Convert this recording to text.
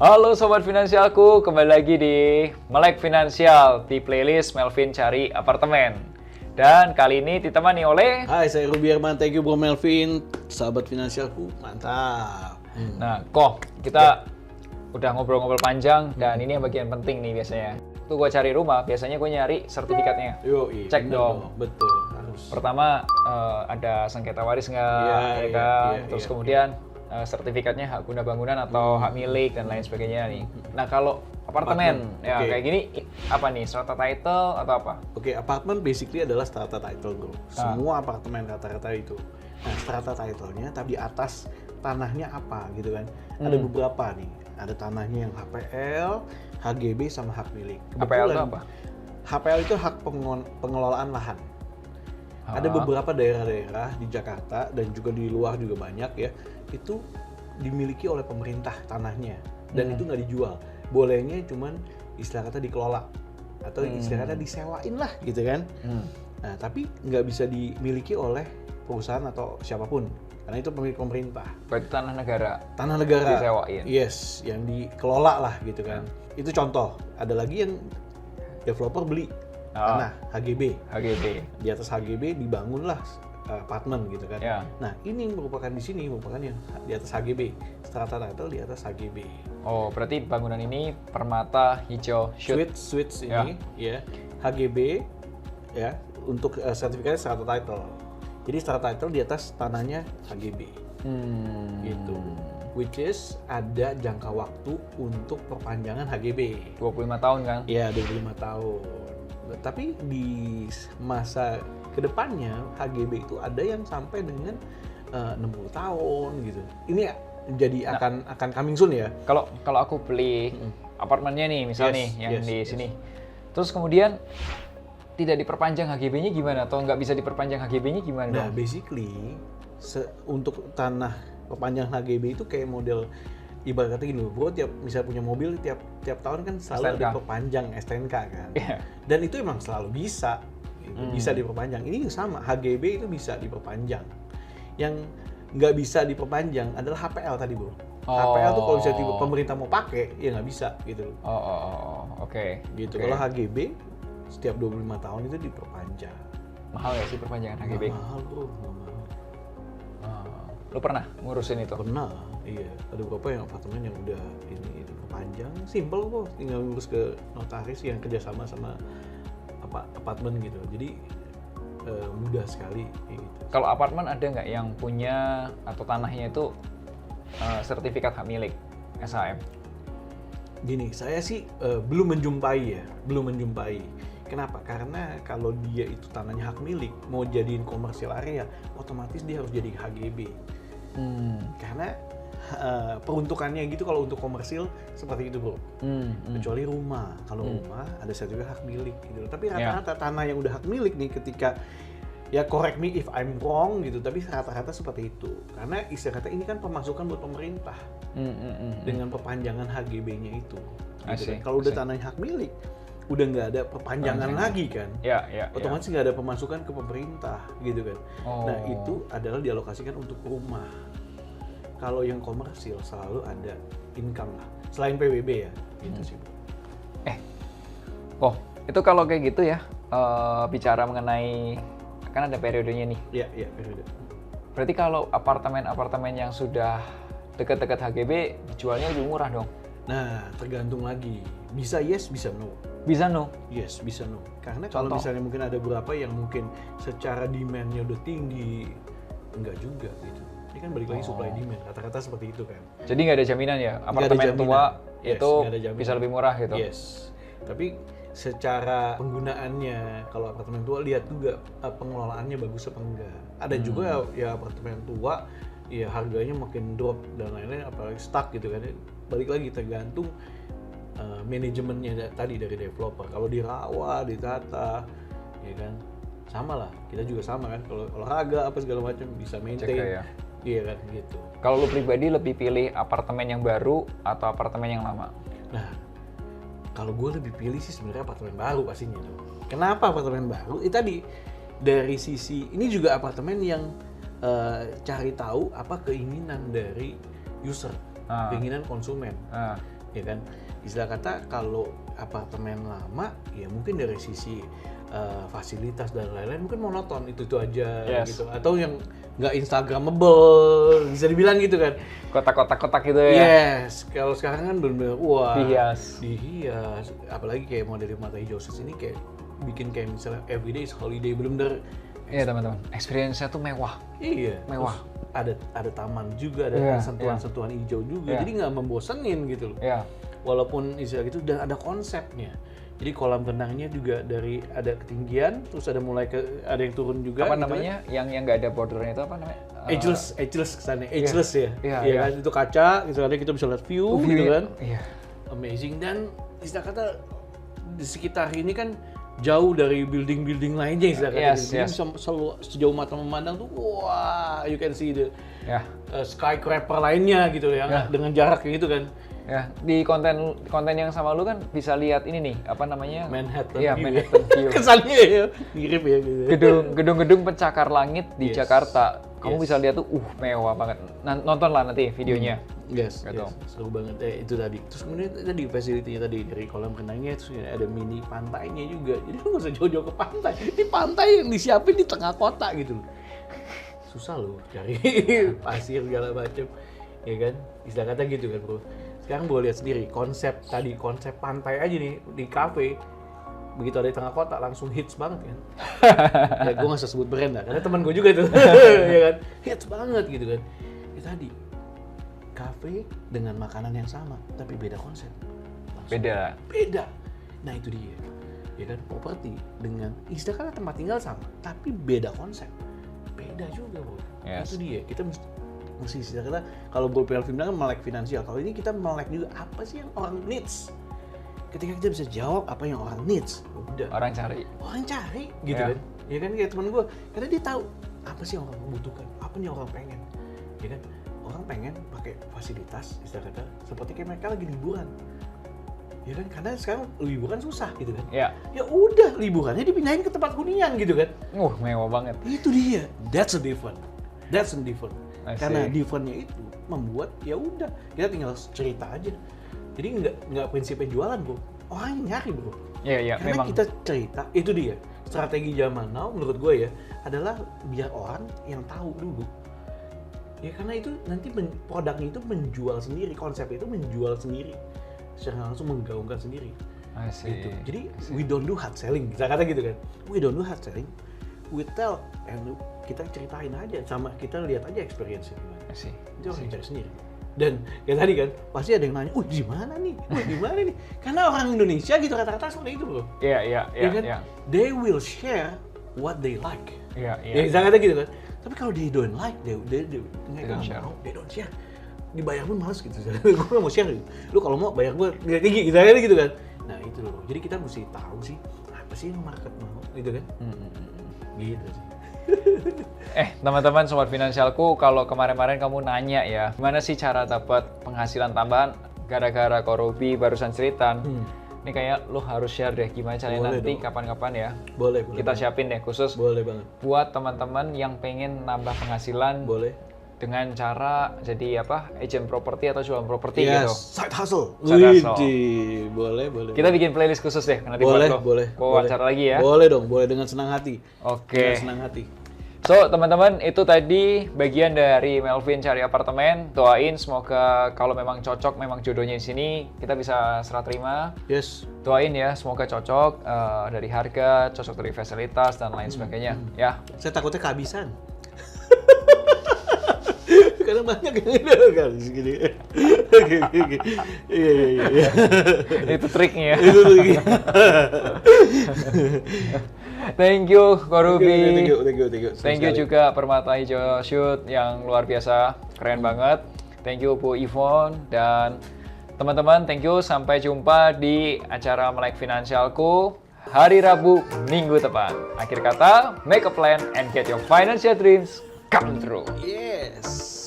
Halo Sobat Finansialku, kembali lagi di Melek Finansial di playlist Melvin Cari Apartemen. Dan kali ini ditemani oleh... Hai, saya Ruby Herman, thank you Bro Melvin, sahabat finansialku, mantap. Nah, kita udah ngobrol-ngobrol panjang dan ini yang bagian penting nih biasanya. Waktu gue cari rumah, biasanya gue nyari sertifikatnya. Cek dong. Betul, harus. Pertama, ada sengketa waris nggak, Terus kemudian sertifikatnya hak guna bangunan atau hak milik dan lain sebagainya nih. Nah, kalau apartemen, kayak gini, apa nih, strata title atau apa? Oke, apartemen basically adalah strata title bro. Semua apartemen rata-rata itu. Nah, strata title-nya, tapi di atas tanahnya apa gitu kan. Ada beberapa nih. Ada tanahnya yang HPL, HGB, sama hak milik. HPL itu apa? HPL itu hak pengelolaan lahan. Ada beberapa daerah-daerah di Jakarta dan juga di luar juga banyak ya, itu dimiliki oleh pemerintah tanahnya dan itu nggak dijual. Bolehnya cuman istilah kata dikelola atau istilah kata disewain lah gitu kan. Nah, tapi nggak bisa dimiliki oleh perusahaan atau siapapun karena itu pemilik pemerintah. Berarti tanah negara. Tanah negara. Disewain. Yes, yang dikelola lah gitu kan. Itu contoh. Ada lagi yang developer beli tanah HGB. Di atas HGB dibangunlah apartemen gitu kan. Ya. Nah, ini merupakan di sini merupakan yang di atas HGB. Strata title di atas HGB. Oh, berarti bangunan ini permata hijau Suites ini ya. HGB ya untuk sertifikatnya strata title. Jadi strata title di atas tanahnya HGB. Gitu. Which is ada jangka waktu untuk perpanjangan HGB. 25 tahun kan? Iya, 25 tahun. Tapi di masa kedepannya HGB itu ada yang sampai dengan 60 tahun gitu. Ini jadi akan coming soon ya. Kalau aku beli apartemennya nih, misal di sini. Terus kemudian tidak diperpanjang HGB-nya gimana? Atau nggak bisa diperpanjang HGB-nya gimana? Nah, basically untuk tanah perpanjang HGB itu kayak model ibarat kata gini, bro, misalnya punya mobil tiap tahun kan selalu STNK. diperpanjang STNK kan. Yeah. Dan itu emang selalu bisa bisa diperpanjang. Ini sama, HGB itu bisa diperpanjang. Yang nggak bisa diperpanjang adalah HPL tadi bro. HPL tuh kalau misalnya pemerintah mau pakai ya nggak bisa gitu. Oke. Gitu. Kalau HGB setiap 25 tahun itu diperpanjang. Mahal nggak sih perpanjangan HGB? Mahal bro, mahal. Lu pernah ngurusin itu? Pernah, iya. Ada beberapa yang apartemen yang udah ini diperpanjang, simple kok, tinggal ngurus ke notaris yang kerjasama sama apartemen gitu. Jadi mudah sekali gitu. Kalau apartemen ada nggak yang punya atau tanahnya itu sertifikat hak milik SHM? Gini, saya sih belum menjumpai. Kenapa? Karena kalau dia itu tanahnya hak milik, mau jadiin komersial area, otomatis dia harus jadi HGB. Karena peruntukannya gitu kalau untuk komersil seperti itu bro. Kecuali rumah, kalau rumah ada sertifikat hak milik gitu. Tapi rata-rata tanah yang udah hak milik nih ketika ya correct me if I'm wrong gitu, tapi rata-rata seperti itu. Karena istilah kata ini kan pemasukan buat pemerintah dengan perpanjangan HGB-nya itu. Gitu kan. Kalau udah tanahnya hak milik, udah nggak ada perpanjangan lagi kan, otomatis nggak ada pemasukan ke pemerintah gitu kan. Nah itu adalah dialokasikan untuk rumah. Kalau yang komersil selalu ada income lah, selain PBB ya, gitu sih. Itu kalau kayak gitu ya, bicara mengenai kan ada periodenya nih. Iya periode. Berarti kalau apartemen yang sudah dekat-dekat HGB dijualnya lebih murah dong? Nah tergantung lagi, bisa yes bisa no. Bisa no? Yes, bisa no. Karena kalau misalnya mungkin ada beberapa yang mungkin secara demand-nya udah tinggi, enggak juga gitu. Ini kan balik lagi supply demand, rata-rata seperti itu kan. Jadi nggak ada jaminan ya? Apartemen tua itu bisa lebih murah gitu? Yes. Tapi secara penggunaannya, kalau apartemen tua lihat juga pengelolaannya bagus apa enggak. Ada juga ya apartemen tua, ya harganya makin drop dan lain-lain, apalagi stuck gitu kan. Balik lagi tergantung manajemennya tadi dari developer. Kalau dirawat, ditata, ya kan, sama lah. Kita juga sama kan. Kalau olahraga apa segala macam bisa maintain, iya kan gitu. Kalau lu pribadi lebih pilih apartemen yang baru atau apartemen yang lama? Nah, kalau gue lebih pilih sih sebenarnya apartemen baru pastinya tuh. Kenapa apartemen baru? Tadi dari sisi ini juga apartemen yang cari tahu apa keinginan dari user, keinginan konsumen. ya kan. Istilah kata kalau apartemen lama, ya mungkin dari sisi fasilitas dan lain-lain mungkin monoton itu aja gitu, atau yang nggak instagramable bisa dibilang gitu kan, kotak gitu ya. Yes, kalau sekarang kan bener-bener wah dihias, apalagi kayak model Mata Hijau ini kayak bikin kayak misalnya everyday is holiday, bener-bener. Iya teman-teman, experience-nya tuh mewah. Iya, mewah. Ada taman juga, ada sentuhan-sentuhan hijau juga, jadi nggak membosenin gitu loh. Walaupun istilah gitu, dan ada konsepnya. Jadi kolam renangnya juga dari ada ketinggian, terus ada ada yang turun juga. Apa gitu namanya? Kan? Yang nggak ada bordernya itu apa namanya? Edgeless kesannya, edgeless ya. Iya kan, itu kaca, misalnya kita bisa lihat view gitu kan. Iya. Amazing, dan istilah kata di sekitar ini kan jauh dari building-building lainnya istilah kata. Jadi bisa sejauh mata memandang tuh, wah, you can see the skyscraper lainnya gitu ya, dengan jarak kayak gitu kan. Ya, di konten yang sama lu kan bisa lihat ini nih, apa namanya? Manhattan View. Manhattan View. Kesannya ya, mirip ya gitu. Gedung-gedung pencakar langit di Jakarta. Kamu bisa lihat tuh, mewah banget. Nonton lah nanti videonya. Yes, seru banget. Itu tadi. Terus kemudian tadi facility-nya tadi dari kolam renangnya, terus ada mini pantainya juga. Jadi lu nggak usah jauh-jauh ke pantai. Di pantai yang disiapin di tengah kota gitu loh. Susah loh cari pasir segala macam, ya kan? Istilah kata gitu kan bro. Sekarang gue lihat sendiri konsep pantai aja nih di kafe, begitu ada di tengah kota langsung hits banget kan. Ya gue nggak usah sebut brand lah, karena teman gue juga itu, ya kan, hits banget gitu kan. Ya tadi kafe dengan makanan yang sama tapi beda konsep. Beda. Nah itu dia, ya kan, properti dengan istilahnya tempat tinggal sama tapi beda konsep, beda juga bro. Itu dia, kita mesti istilah kalau Bolpel Film kan melek finansial, kalau ini kita melek juga apa sih yang orang needs. Ketika kita bisa jawab apa yang orang needs, udah orang cari gitu kan. Ya kan kayak teman gue, karena dia tahu apa sih yang orang butuhkan, apa yang orang pengen, ya kan. Orang pengen pakai fasilitas istilah kata seperti kayak mereka lagi liburan, ya kan, karena sekarang liburan susah gitu kan. Ya udah, liburannya dipindahin ke tempat hunian gitu kan. Mewah banget. Itu dia, that's a different. Karena different-nya itu membuat ya udah kita tinggal cerita aja. Jadi nggak prinsipnya jualan bro, orang nyari bro. Karena memang kita cerita, itu dia strategi zaman now menurut gue ya adalah biar orang yang tahu dulu. Ya karena itu nanti produknya itu menjual sendiri, konsepnya itu menjual sendiri, secara langsung menggaungkan sendiri. Gitu. Jadi we don't do hard selling, bisa kata gitu kan. We don't do hard selling, we tell and kita ceritain aja, sama kita lihat aja experience-nya gimana. Itu orang cari sendiri. Dan kayak tadi kan, pasti ada yang nanya, di mana nih? Karena orang Indonesia gitu rata-rata seperti itu bro. Iya. They will share what they like. Ya bisa kata gitu kan. Tapi kalau they don't like, they don't share. Dibayar pun males gitu. Gue gak mau share gitu. Lu kalau mau bayar gue tinggi gitu kan. Nah itu loh. Jadi kita mesti tahu sih apa sih yang market mau gitu kan. Gitu sih. Teman-teman sobat finansialku, kalau kemarin-kemarin kamu nanya ya, gimana sih cara dapat penghasilan tambahan gara-gara Korupi barusan cerita. Ini kayak lo harus share deh gimana caranya nanti kapan-kapan ya. Boleh. Kita siapin deh khusus buat teman-teman yang pengen nambah penghasilan. Dengan cara jadi agent properti atau jualan properti gitu. Side hustle. Boleh. Kita bikin playlist khusus deh nanti buat lo. Wawancara lagi ya. Boleh dong, boleh dengan senang hati. Oke. Dengan senang hati. So teman-teman, itu tadi bagian dari Melvin cari apartemen. Doain semoga kalau memang cocok, memang jodohnya di sini, kita bisa serah terima. Yes. Doain ya, semoga cocok dari harga, cocok dari fasilitas dan lain sebagainya. Ya. Saya takutnya kehabisan. Karena banyak yang ada segini. Iya. Itu triknya. Thank you Korupi. Thank you juga Permata Hijau Shoot yang luar biasa, keren banget. Thank you Bu Yvonne dan teman-teman, thank you. Sampai jumpa di acara Melek Finansialku hari Rabu minggu depan. Akhir kata, make a plan and get your financial dreams come true. Yes.